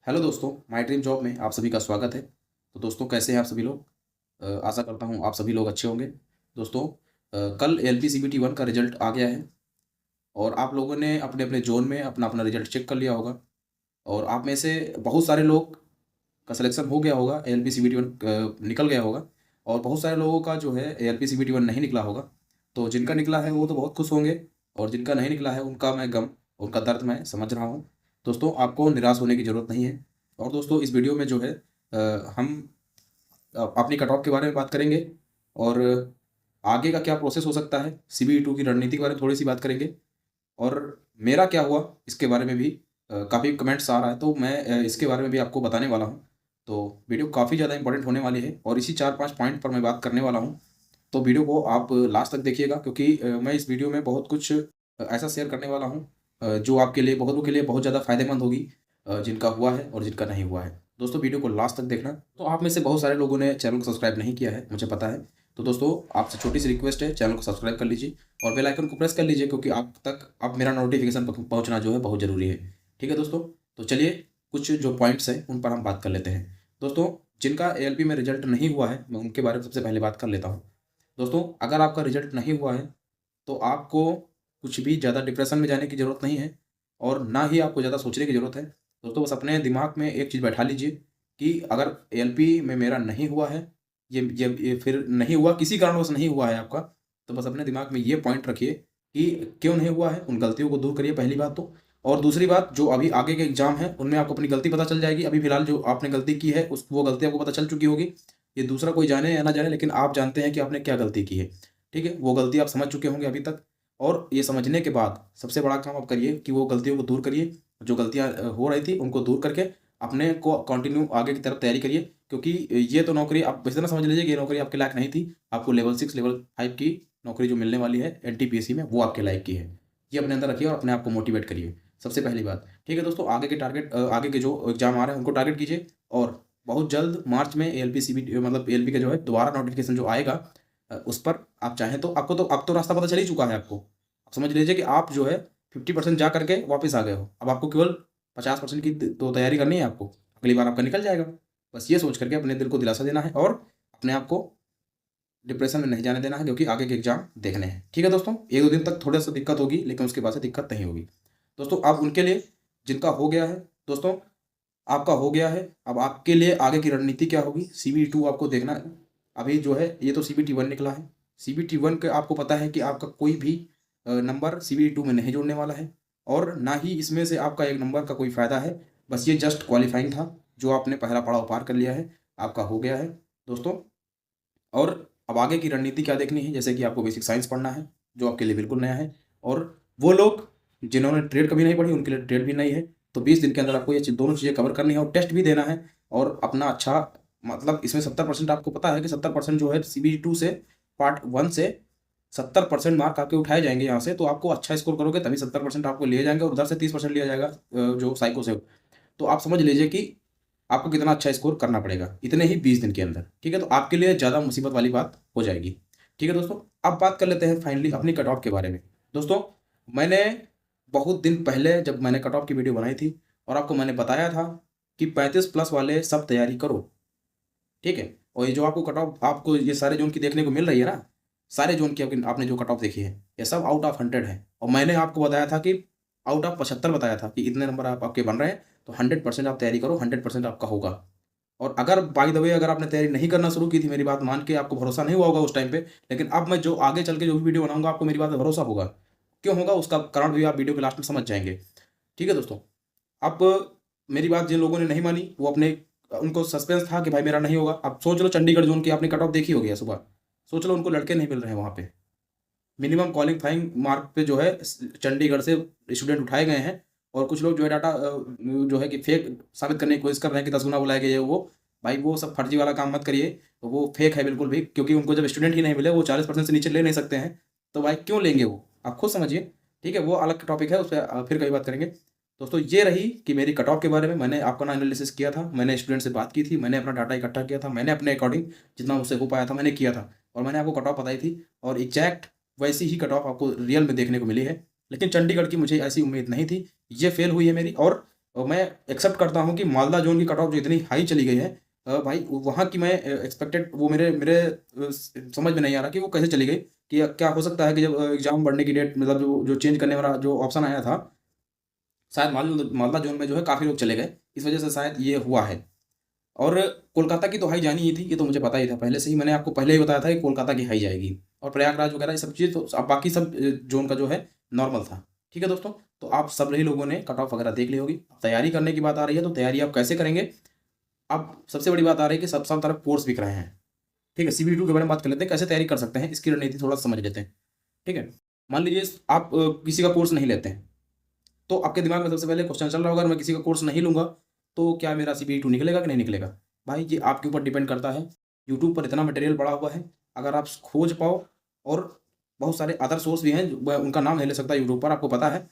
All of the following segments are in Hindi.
हेलो दोस्तों, माय ड्रीम जॉब में आप सभी का स्वागत है। तो दोस्तों, कैसे हैं आप सभी लोग? आशा करता हूं आप सभी लोग अच्छे होंगे। दोस्तों, कल एलपीसीबीटी 1 का रिजल्ट आ गया है और आप लोगों ने अपने अपने जोन में अपना अपना रिजल्ट चेक कर लिया होगा। और आप में से बहुत सारे लोग का सिलेक्शन हो गया होगा, एलपीसीबीटी 1 निकल गया होगा। और बहुत सारे लोगों का जो है एलपीसीबीटी 1 नहीं निकला होगा। तो जिनका निकला है वो तो बहुत खुश होंगे, और जिनका नहीं निकला है उनका मैं गम, उनका दर्द मैं समझ रहा हूँ। दोस्तों, आपको निराश होने की ज़रूरत नहीं है। और दोस्तों, इस वीडियो में जो है हम अपनी कट ऑफ के बारे में बात करेंगे, और आगे का क्या प्रोसेस हो सकता है, सीबीई 2 की रणनीति के बारे में थोड़ी सी बात करेंगे। और मेरा क्या हुआ इसके बारे में भी काफ़ी कमेंट्स आ रहा है, तो मैं इसके बारे में भी आपको बताने वाला हूँ। तो वीडियो काफ़ी ज़्यादा इंपॉर्टेंट होने वाली है और इसी 4-5 पॉइंट पर मैं बात करने वाला हूँ। तो वीडियो को आप लास्ट तक देखिएगा, क्योंकि मैं इस वीडियो में बहुत कुछ ऐसा शेयर करने वाला हूँ जो आपके लिए, बहुतों के लिए बहुत ज़्यादा फ़ायदेमंद होगी, जिनका हुआ है और जिनका नहीं हुआ है। दोस्तों, वीडियो को लास्ट तक देखना। तो आप में से बहुत सारे लोगों ने चैनल को सब्सक्राइब नहीं किया है, मुझे पता है। तो दोस्तों, आपसे छोटी सी रिक्वेस्ट है, चैनल को सब्सक्राइब कर लीजिए और बेल आइकन को प्रेस कर लीजिए, क्योंकि आप तक अब मेरा नोटिफिकेशन पहुंचना जो है बहुत ज़रूरी है। ठीक है दोस्तों? तो चलिए, कुछ जो पॉइंट्स हैं उन पर हम बात कर लेते हैं। दोस्तों, जिनका एएलपी में रिजल्ट नहीं हुआ है, मैं उनके बारे में सबसे पहले बात कर लेता हूँ। दोस्तों, अगर आपका रिजल्ट नहीं हुआ है तो आपको कुछ भी ज़्यादा डिप्रेशन में जाने की ज़रूरत नहीं है, और ना ही आपको ज़्यादा सोचने की ज़रूरत है। दोस्तों, बस अपने दिमाग में एक चीज़ बैठा लीजिए कि अगर एएलपी में मेरा नहीं हुआ है, ये फिर नहीं हुआ, किसी कारणवश नहीं हुआ है आपका, तो बस अपने दिमाग में ये पॉइंट रखिए कि क्यों नहीं हुआ है, उन गलतियों को दूर करिए, पहली बात तो। और दूसरी बात, जो अभी आगे के एग्ज़ाम हैं उनमें आपको अपनी गलती पता चल जाएगी। अभी फिलहाल जो आपने गलती की है उस वो गलती आपको पता चल चुकी होगी। ये दूसरा कोई जाने या ना जाने, लेकिन आप जानते हैं कि आपने क्या गलती की है। ठीक है? वो गलती आप समझ चुके होंगे अभी तक। और ये समझने के बाद सबसे बड़ा काम आप करिए कि वो गलतियों को दूर करिए। जो गलतियाँ हो रही थी उनको दूर करके अपने को कंटिन्यू आगे की तरफ तैयारी करिए, क्योंकि ये तो नौकरी आप इस तरह समझ लीजिए कि ये नौकरी आपके लायक नहीं थी। आपको लेवल 6 लेवल 5 की नौकरी जो मिलने वाली है एनटीपीसी में, वो आपके लायक की है। ये अपने अंदर रखिए और अपने आप को मोटिवेट करिए, सबसे पहली बात। ठीक है दोस्तों? आगे के टारगेट, आगे के जो एग्ज़ाम आ रहे हैं उनको टारगेट कीजिए। और बहुत जल्द मार्च में एएलपी सीबीटी, मतलब एएलपी का जो है दोबारा नोटिफिकेशन जो आएगा, उस पर आप चाहें तो, आपको तो अब तो रास्ता पता चल ही चुका है आपको। आप समझ लीजिए कि आप जो है 50% जा करके वापस आ गए हो। अब आपको केवल 50% की तो तैयारी करनी है आपको। अगली बार आपका निकल जाएगा। बस ये सोच करके अपने दिल को दिलासा देना है और अपने आप को डिप्रेशन में नहीं जाने देना है, क्योंकि आगे के एग्ज़ाम देखने हैं। ठीक है दोस्तों? 1-2 दिन तक थोड़ा-सा दिक्कत होगी, लेकिन उसके बाद से दिक्कत नहीं होगी। दोस्तों, अब उनके लिए जिनका हो गया है, दोस्तों आपका हो गया है, अब आपके लिए आगे की रणनीति क्या होगी? सीबीटी 2 आपको देखना है। अभी जो है ये तो सीबीटी 1 निकला है। सीबीटी 1 का आपको पता है कि आपका कोई भी नंबर सीबीटी 2 में नहीं जोड़ने वाला है, और ना ही इसमें से आपका 1 नंबर का कोई फ़ायदा है। बस ये जस्ट क्वालीफाइंग था, जो आपने पहला पड़ाव पार कर लिया है, आपका हो गया है दोस्तों। और अब आगे की रणनीति क्या देखनी है? जैसे कि आपको बेसिक साइंस पढ़ना है, जो आपके लिए बिल्कुल नया है। और वो लोग जिन्होंने ट्रेड कभी नहीं पढ़ी उनके लिए ट्रेड भी नहीं है। तो 20 दिन के अंदर आपको ये दोनों चीज़ें कवर करनी है और टेस्ट भी देना है। और अपना अच्छा, मतलब इसमें 70% आपको पता है कि 70% जो है सीबीटी 2 से, पार्ट 1 से 70% मार्क आपके उठाए जाएंगे यहाँ से। तो आपको अच्छा स्कोर करोगे तभी 70% आपको लिए जाएंगे, और उधर से 30% लिया जाएगा जो साइको से। तो आप समझ लीजिए कि आपको कितना अच्छा स्कोर करना पड़ेगा इतने ही 20 दिन के अंदर। ठीक है? तो आपके लिए ज़्यादा मुसीबत वाली बात हो जाएगी। ठीक है दोस्तों? अब बात कर लेते हैं फाइनली अपनी कट ऑफ के बारे में। दोस्तों, मैंने बहुत दिन पहले जब मैंने कट ऑफ की वीडियो बनाई थी, और आपको मैंने बताया था कि 35 प्लस वाले सब तैयारी करो। ठीक है? और ये जो आपको कट ऑफ, आपको ये सारे जोन की देखने को मिल रही है ना, सारे जोन की आपने जो कट ऑफ देखी है, ये सब आउट ऑफ 100 है। और मैंने आपको बताया था कि आउट ऑफ 75 बताया था कि इतने नंबर आपके बन रहे हैं, तो 100% आप तैयारी करो, 100% आपका होगा। और अगर बाय द वे अगर आपने तैयारी नहीं करना शुरू की थी, मेरी बात मान के, आपको भरोसा नहीं हुआ होगा उस टाइम पे, लेकिन अब मैं जो आगे चल के जो भी वीडियो बनाऊंगा आपको मेरी बात पे भरोसा होगा। क्यों होगा उसका कारण भी आप वीडियो के लास्ट में समझ जाएंगे। ठीक है दोस्तों? अब मेरी बात जिन लोगों ने नहीं मानी, वो अपने, उनको सस्पेंस था कि भाई मेरा नहीं होगा। अब सोच लो, चंडीगढ़ जोन की आपने कट ऑफ देखी होगी या सुबह, सोच लो उनको लड़के नहीं मिल रहे हैं वहाँ पे। मिनिमम क्वालिफाइंग मार्क पे जो है चंडीगढ़ से स्टूडेंट उठाए गए हैं। और कुछ लोग जो है डाटा जो है कि फेक साबित करने की कोशिश कर रहे हैं कि 10 गुना बुलाए गए, ये वो। भाई वो सब फर्जी वाला काम मत करिए, तो वो फेक है बिल्कुल भी, क्योंकि उनको जब स्टूडेंट ही नहीं मिले, वो 40% से नीचे ले नहीं सकते हैं। तो भाई क्यों लेंगे वो, आप खुद समझिए। ठीक है? वो अलग टॉपिक है, उस पर फिर कभी बात करेंगे। दोस्तों, ये रही कि मेरी कट ऑफ के बारे में मैंने आपका ना एनालिसिस किया था, मैंने स्टूडेंट से बात की थी, मैंने अपना डाटा इकट्ठा किया था, मैंने अपने अकॉर्डिंग जितना मुझसे हो पाया था मैंने किया था, और मैंने आपको कट ऑफ बताई थी। और एग्जैक्ट वैसी ही कट ऑफ आपको रियल में देखने को मिली है। लेकिन चंडीगढ़ की मुझे ऐसी उम्मीद नहीं थी, ये फेल हुई है मेरी। और और मैं एक्सेप्ट करता हूँ कि मालदा जोन की कट ऑफ जो इतनी हाई चली गई है, भाई वहाँ की मैं एक्सपेक्टेड वो मेरे मेरे समझ में नहीं आ रहा कि वो कैसे चली गई। कि क्या हो सकता है कि जब एग्जाम बढ़ने की डेट मतलब जो चेंज करने वाला जो ऑप्शन आया था, शायद मालदा जोन में जो है काफ़ी लोग चले गए, इस वजह से शायद ये हुआ है। और कोलकाता की तो हाई जानी ही थी, ये तो मुझे पता ही था पहले से ही, मैंने आपको पहले ही बताया था कि कोलकाता की हाई जाएगी। और प्रयागराज वगैरह ये सब चीज़ तो अब बाकी सब जोन का जो है नॉर्मल था। ठीक है दोस्तों, तो आप सब ही लोगों ने कट ऑफ वगैरह देख ली होगी। अब तैयारी करने की बात आ रही है, तो तैयारी आप कैसे करेंगे। अब सबसे बड़ी बात आ रही है कि सब तरफ कोर्स बिक रहे हैं। ठीक है, CBT2 के बारे में बात कर लेते हैं, कैसे तैयारी कर सकते हैं, इसकी रणनीति थोड़ा सा समझ लेते हैं। ठीक है, मान लीजिए आप किसी का कोर्स नहीं लेते हैं, तो आपके दिमाग में सबसे पहले क्वेश्चन चल रहा होगा, अगर मैं किसी का कोर्स नहीं लूँगा तो क्या मेरा CBT2 निकलेगा कि नहीं निकलेगा। भाई ये आपके ऊपर डिपेंड करता है। यूट्यूब पर इतना मटेरियल पड़ा हुआ है, अगर आप खोज पाओ, और बहुत सारे अदर सोर्स भी हैं, मैं उनका नाम नहीं ले सकता यूट्यूब पर, आपको पता है।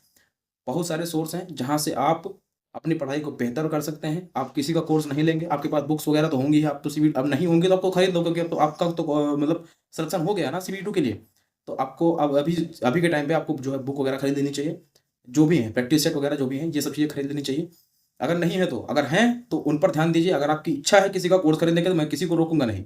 बहुत सारे सोर्स हैं जहाँ से आप अपनी पढ़ाई को बेहतर कर सकते हैं। आप किसी का कोर्स नहीं लेंगे, आपके पास बुक्स वगैरह तो होंगी ही, आप तो CBT अब नहीं होंगे तो आपको खरीद लो, क्योंकि अब तो आपका तो मतलब सिलेक्शन हो गया ना CBT2 के लिए। तो आपको अब अभी अभी के टाइम पे आपको जो है बुक वगैरह खरीद लेनी चाहिए, जो भी हैं प्रैक्टिस सेट वगैरह जो भी हैं, ये सब चीज़ें खरीद लेनी चाहिए। अगर नहीं है तो, अगर हैं तो उन पर ध्यान दीजिए। अगर आपकी इच्छा है किसी का कोर्स खरीदने की, तो मैं किसी को रोकूंगा नहीं।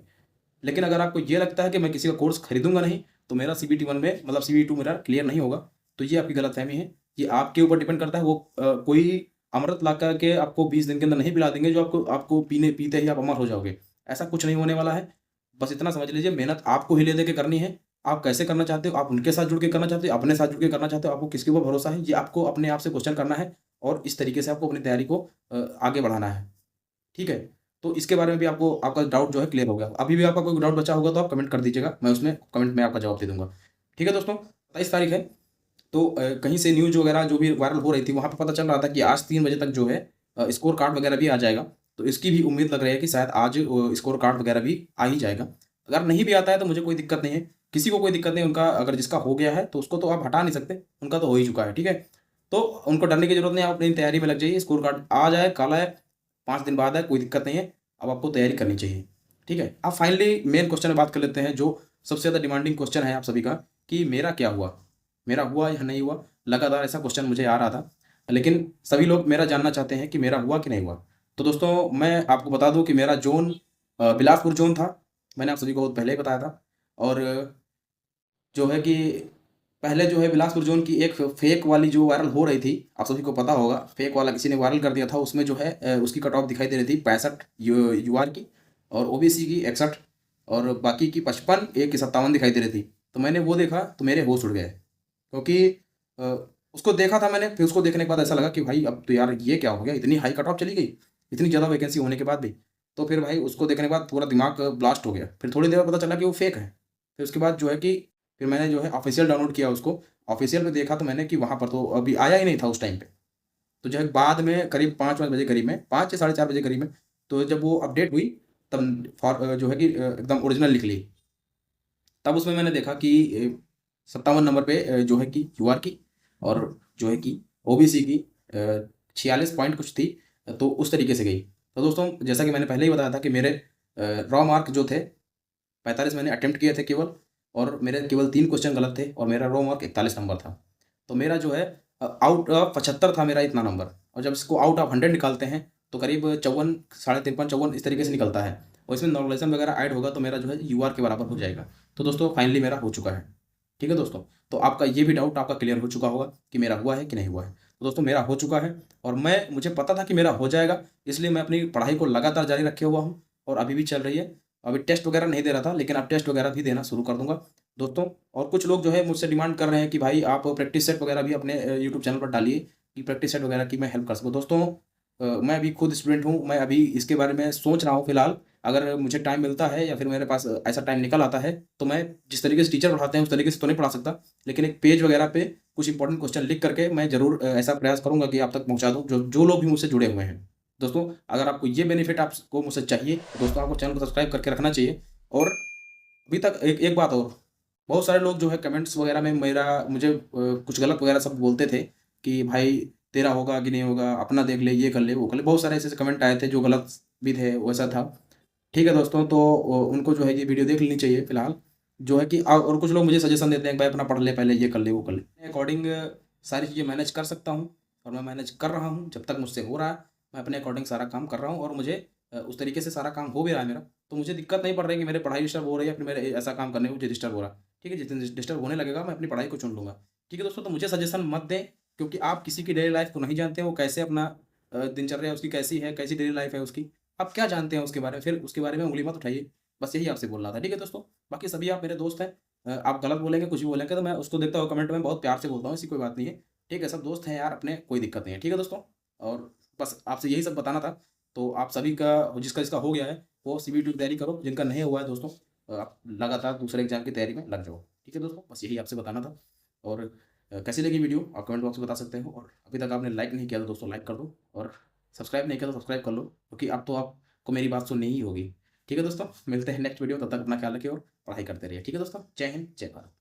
लेकिन अगर आपको ये लगता है कि मैं किसी का कोर्स खरीदूंगा नहीं, तो मेरा CBT1 में मतलब CBT2 मेरा क्लियर नहीं होगा, तो ये आपकी गलतफहमी है। ये आपके ऊपर डिपेंड करता है। वो कोई अमृत ला के आपको 20 दिन के अंदर नहीं पिला देंगे, जो आपको आपको पीने पीते ही आप अमर हो जाओगे। ऐसा कुछ नहीं होने वाला है। बस इतना समझ लीजिए, मेहनत आपको ही ले दे के करनी है। आप कैसे करना चाहते हो, आप उनके साथ जुड़ के करना चाहते हो, अपने साथ जुड़ के करना चाहते हो, आपको किसके ऊपर भरोसा है, ये आपको अपने आप से क्वेश्चन करना है। और इस तरीके से आपको अपनी तैयारी को आगे बढ़ाना है। ठीक है, तो इसके बारे में भी आपको आपका डाउट जो है क्लियर हो गया। अभी भी आपका कोई डाउट बचा होगा तो आप कमेंट कर दीजिएगा, मैं उसमें कमेंट में आपका जवाब दे दूंगा। ठीक है दोस्तों, 27 तारीख है, तो कहीं से न्यूज़ वगैरह जो भी वायरल हो रही थी, वहाँ पे पता चल रहा था कि आज 3 बजे तक जो है स्कोर कार्ड वगैरह भी आ जाएगा। तो इसकी भी उम्मीद लग रही है कि शायद आज स्कोर कार्ड वगैरह भी आ ही जाएगा। अगर नहीं भी आता है तो मुझे कोई दिक्कत नहीं है, किसी को कोई दिक्कत नहीं। उनका अगर जिसका हो गया है तो उसको तो आप हटा नहीं सकते, उनका तो हो ही चुका है। ठीक है, तो उनको डरने की जरूरत नहीं है, आप अपनी तैयारी में लग जाइए। स्कोर कार्ड आ जाए, कल आए, 5 दिन बाद है, कोई दिक्कत नहीं है। अब आपको तैयारी करनी चाहिए। ठीक है, अब फाइनली मेन क्वेश्चन में बात कर लेते हैं, जो सबसे ज़्यादा डिमांडिंग क्वेश्चन है आप सभी का, कि मेरा क्या हुआ, मेरा हुआ या नहीं हुआ। लगातार ऐसा क्वेश्चन मुझे आ रहा था, लेकिन सभी लोग मेरा जानना चाहते हैं कि मेरा हुआ कि नहीं हुआ। तो दोस्तों मैं आपको बता दूं कि मेरा जोन बिलासपुर जोन था। मैंने आप सभी को बहुत पहले ही बताया था। और जो है कि पहले जो है बिलासपुर जोन की एक फेक वाली जो वायरल हो रही थी, आप सभी को पता होगा, फेक वाला किसी ने वायरल कर दिया था। उसमें जो है उसकी कट ऑफ दिखाई दे रही थी 65 UR की, और OBC की 61, और बाकी की 55, एक की 57 दिखाई दे रही थी। तो मैंने वो देखा तो मेरे होश उड़ गए, क्योंकि अ, उसको देखा था मैंने। फिर उसको देखने के बाद ऐसा लगा कि भाई अब तो यार ये क्या हो गया, इतनी हाई कट ऑफ चली गई, इतनी ज़्यादा वैकेंसी होने के बाद भी। तो फिर भाई उसको देखने के बाद पूरा दिमाग ब्लास्ट हो गया। फिर थोड़ी देर बाद पता चला कि वो फेक है। फिर उसके बाद जो है कि फिर मैंने जो है ऑफिशियल डाउनलोड किया उसको। ऑफिशियल पे देखा तो मैंने कि वहाँ पर तो अभी आया ही नहीं था उस टाइम पे। तो जो है बाद में करीब 5 बजे करीब में, 5 या 4:30 बजे करीब में, तो जब वो अपडेट हुई, तब जो है कि एकदम ओरिजिनल निकली। तब उसमें मैंने देखा कि 57 नंबर पे जो है कि UR की, और जो है कि OBC की 46 पॉइंट कुछ थी। तो उस तरीके से गई। तो दोस्तों जैसा कि मैंने पहले ही बताया था कि मेरे रॉ मार्क जो थे 45 मैंने अटेम्प्ट किए थे केवल, और मेरे केवल 3 क्वेश्चन गलत थे, और मेरा रॉ मार्क 41 नंबर था। तो मेरा जो है आउट ऑफ 75 था मेरा इतना नंबर। और जब इसको आउट ऑफ 100 निकालते हैं तो करीब 54, 53, 54 इस तरीके से निकलता है। और इसमें नॉर्मलाइजेशन वगैरह ऐड होगा तो मेरा जो है UR के बराबर हो जाएगा। तो दोस्तों फाइनली मेरा हो चुका है। ठीक है दोस्तों, तो आपका ये भी डाउट आपका क्लियर हो चुका होगा कि मेरा हुआ है कि नहीं हुआ है। तो दोस्तों मेरा हो चुका है, और मुझे पता था कि मेरा हो जाएगा, इसलिए मैं अपनी पढ़ाई को लगातार जारी रखे हुआ हूँ, और अभी भी चल रही है। अभी टेस्ट वगैरह नहीं दे रहा था, लेकिन अब टेस्ट वगैरह भी देना शुरू कर दूंगा दोस्तों। और कुछ लोग जो है मुझसे डिमांड कर रहे हैं कि भाई आप प्रैक्टिस सेट वगैरह भी अपने यूट्यूब चैनल पर डालिए, कि प्रैक्टिस सेट वगैरह की मैं हेल्प कर सकूँ। दोस्तों मैं अभी खुद स्टूडेंट हूँ, मैं अभी इसके बारे में सोच रहा हूँ फिलहाल। अगर मुझे टाइम मिलता है, या फिर मेरे पास ऐसा टाइम निकल आता है, तो मैं जिस तरीके से टीचर पढ़ाते हैं उस तरीके से तो नहीं पढ़ा सकता, लेकिन एक पेज वगैरह पे कुछ इंपॉर्टेंट क्वेश्चन लिख करके मैं ज़रूर ऐसा प्रयास करूंगा कि आप तक पहुंचा दूं, जो जो लोग भी मुझसे जुड़े हुए हैं। दोस्तों अगर आपको ये बेनिफिट आपको मुझसे चाहिए, तो दोस्तों आपको चैनल को सब्सक्राइब करके रखना चाहिए। और अभी तक एक एक बात और, बहुत सारे लोग जो है कमेंट्स वगैरह में मुझे कुछ गलत वगैरह सब बोलते थे कि भाई तेरा होगा कि नहीं होगा, अपना देख ले, ये कर ले, वो कर ले। बहुत सारे ऐसे ऐसे कमेंट आए थे जो गलत भी थे, वैसा था। ठीक है दोस्तों, तो उनको जो है ये वीडियो देख लेनी चाहिए फिलहाल। जो है कि और कुछ लोग मुझे सजेशन देते हैं कि भाई अपना पढ़ ले, पहले ये कर ले, वो कर ले। अकॉर्डिंग सारी चीज़ें मैनेज कर सकता हूँ। और मैं मैनेज कर रहा हूँ। जब तक मुझसे हो रहा है, मैं अपने अकॉर्डिंग सारा काम कर रहा हूँ और मुझे उस तरीके से सारा काम हो भी रहा है मेरा, तो मुझे दिक्कत नहीं पड़ रही है कि मेरे पढ़ाई डिस्टर्ब हो रही है या फिर मेरे ऐसा काम करने में मुझे डिस्टर्ब हो रहा है। ठीक है, जिस दिन डिस्टर्ब होने लगेगा मैं अपनी पढ़ाई को चुन लूँगा। ठीक है दोस्तों, तो मुझे सजेशन मत दें, क्योंकि आप किसी की डेली लाइफ़ को नहीं जानते, वो कैसे अपना दिनचर्या उसकी कैसी है, कैसी डेली लाइफ़ है उसकी। आप क्या जानते हैं उसके बारे में? फिर उसके बारे में उँगली मत उठाइए। बस यही आपसे बोलना था। ठीक है दोस्तों? बाकी सभी आप मेरे दोस्त हैं। आप गलत बोलेंगे, कुछ भी बोलेंगे तो मैं उसको देखता हुआ कमेंट में बहुत प्यार से बोलता हूँ, ऐसी कोई बात नहीं है। ठीक है? सब दोस्त हैं यार अपने, कोई दिक्कत नहीं है। ठीक है दोस्तों? और बस आपसे यही सब बताना था। तो आप सभी का जिसका हो गया है, वो सीबीटी की तैयारी करो। जिनका नहीं हुआ है दोस्तों, आप लगातार दूसरे एग्ज़ाम की तैयारी में लग जाओ। ठीक है दोस्तों? बस यही आपसे बताना था। और कैसी लगी वीडियो आप कमेंट बॉक्स में बता सकते हो। और अभी तक आपने लाइक नहीं किया तो दोस्तों लाइक कर दो, और सब्सक्राइब नहीं किया तो सब्सक्राइब कर लो, क्योंकि अब तो आपको मेरी बात सुननी ही होगी। ठीक है दोस्तों? मिलते हैं नेक्स्ट वीडियो, तब तक अपना ख्याल रखिए और पढ़ाई करते रहिए। ठीक है दोस्तों? जय हिंद, जय भारत।